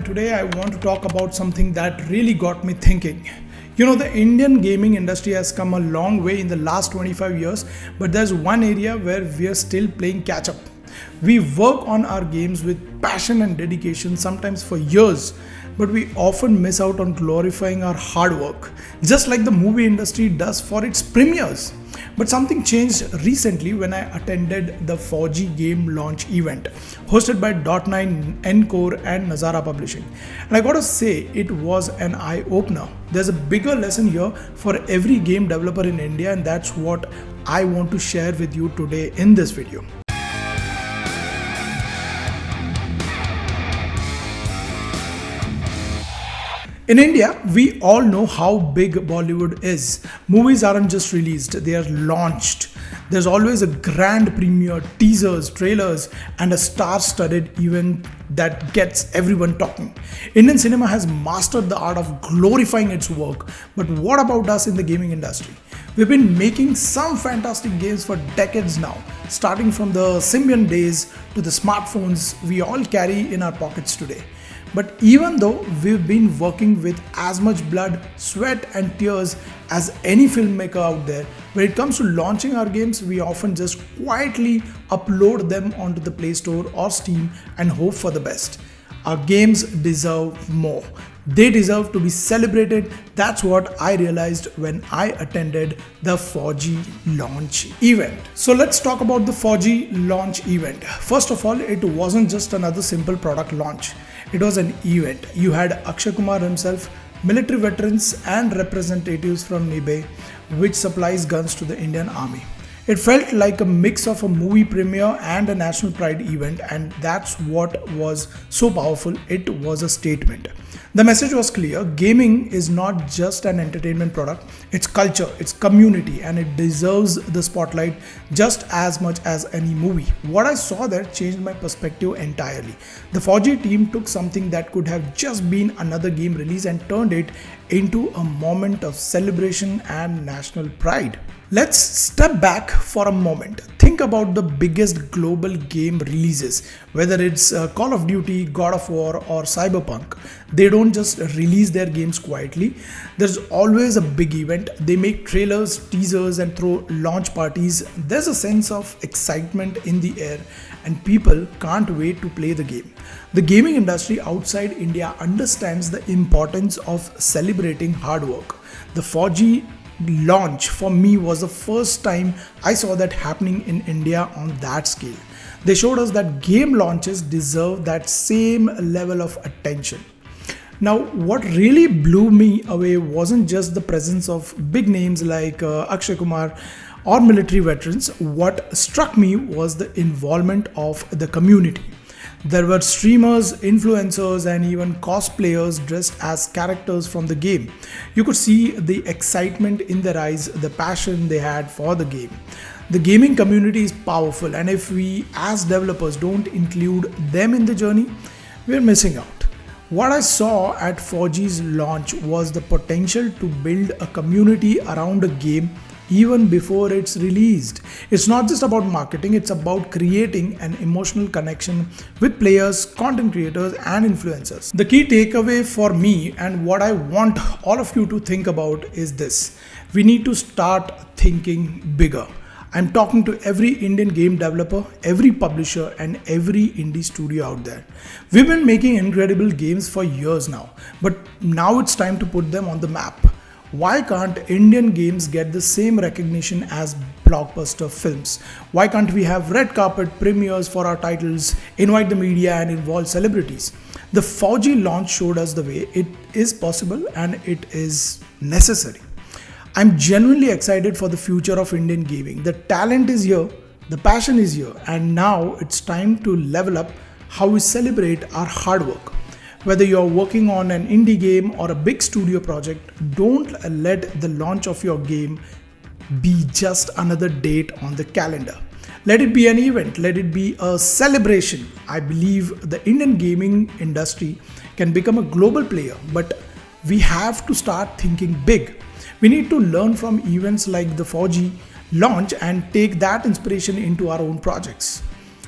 today I want to talk about something that really got me thinking. The Indian gaming industry has come a long way in the last 25 years, but there's one area where we are still playing catch up. We work on our games with passion and dedication, sometimes for years, but we often miss out on glorifying our hard work, just like the movie industry does for its premieres. But something changed recently when I attended the FAU-G game launch event hosted by .9 Encore and Nazara Publishing. And I gotta say, it was an eye-opener. There's a bigger lesson here for every game developer in India, and that's what I want to share with you today in this video. In India, we all know how big Bollywood is. Movies aren't just released, they are launched. There's always a grand premiere, teasers, trailers, and a star-studded event that gets everyone talking. Indian cinema has mastered the art of glorifying its work, but what about us in the gaming industry? We've been making some fantastic games for decades now, starting from the Symbian days to the smartphones we all carry in our pockets today. But even though we've been working with as much blood, sweat and tears as any filmmaker out there, when it comes to launching our games, we often just quietly upload them onto the Play Store or Steam and hope for the best. Our games deserve more. They deserve to be celebrated. That's what I realized when I attended the FAU-G launch event. So let's talk about the FAU-G launch event. First of all, it wasn't just another simple product launch. It was an event. You had Akshay Kumar himself, military veterans and representatives from NIBE, which supplies guns to the Indian Army. It felt like a mix of a movie premiere and a national pride event, and that's what was so powerful. It was a statement. The message was clear. Gaming is not just an entertainment product, it's culture, it's community, and it deserves the spotlight just as much as any movie. What I saw there changed my perspective entirely. The FAU-G team took something that could have just been another game release and turned it into a moment of celebration and national pride. Let's step back for a moment. Think about the biggest global game releases, whether it's Call of Duty, God of War or Cyberpunk. They don't just release their games quietly. There's always a big event. They make trailers, teasers and throw launch parties. There's a sense of excitement in the air and people can't wait to play the game. The gaming industry outside India understands the importance of celebrating hard work. The FAU-G launch for me was the first time I saw that happening in India on that scale. They showed us that game launches deserve that same level of attention. Now, what really blew me away wasn't just the presence of big names like Akshay Kumar or military veterans. What struck me was the involvement of the community. There were streamers, influencers and even cosplayers dressed as characters from the game. You could see the excitement in their eyes, the passion they had for the game. The gaming community is powerful, and if we as developers don't include them in the journey, we're missing out. What I saw at FAU-G's launch was the potential to build a community around a game even before it's released. It's not just about marketing, it's about creating an emotional connection with players, content creators and influencers. The key takeaway for me and what I want all of you to think about is this. We need to start thinking bigger. I'm talking to every Indian game developer, every publisher and every indie studio out there. We've been making incredible games for years now, but now it's time to put them on the map. Why can't Indian games get the same recognition as blockbuster films? Why can't we have red carpet premieres for our titles, invite the media and involve celebrities? The FAU-G launch showed us the way. It is possible and it is necessary. I'm genuinely excited for the future of Indian gaming. The talent is here, the passion is here, and now it's time to level up how we celebrate our hard work. Whether you're working on an indie game or a big studio project, don't let the launch of your game be just another date on the calendar. Let it be an event, let it be a celebration. I believe the Indian gaming industry can become a global player, but we have to start thinking big. We need to learn from events like the FAU-G launch and take that inspiration into our own projects.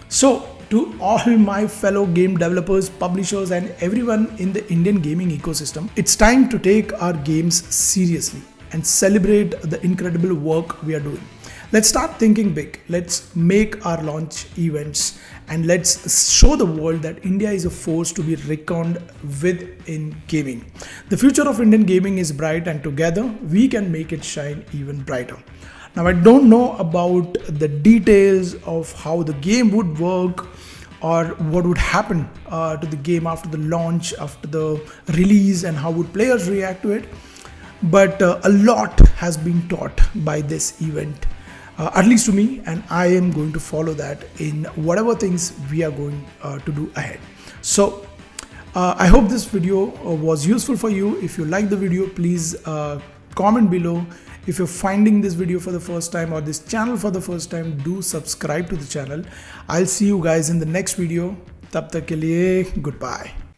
So, To all my fellow game developers, publishers, and everyone in the Indian gaming ecosystem, it's time to take our games seriously and celebrate the incredible work we are doing. Let's start thinking big. Let's make our launch events and let's show the world that India is a force to be reckoned with in gaming. The future of Indian gaming is bright, and together we can make it shine even brighter. Now, I don't know about the details of how the game would work or what would happen to the game after the launch, after the release, and how would players react to it. But a lot has been taught by this event, at least to me, and I am going to follow that in whatever things we are going to do ahead. So I hope this video was useful for you. If you like the video, please comment below. If you're finding this video for the first time or this channel for the first time, do subscribe to the channel. I'll see you guys in the next video. Tab tak ke liye, goodbye.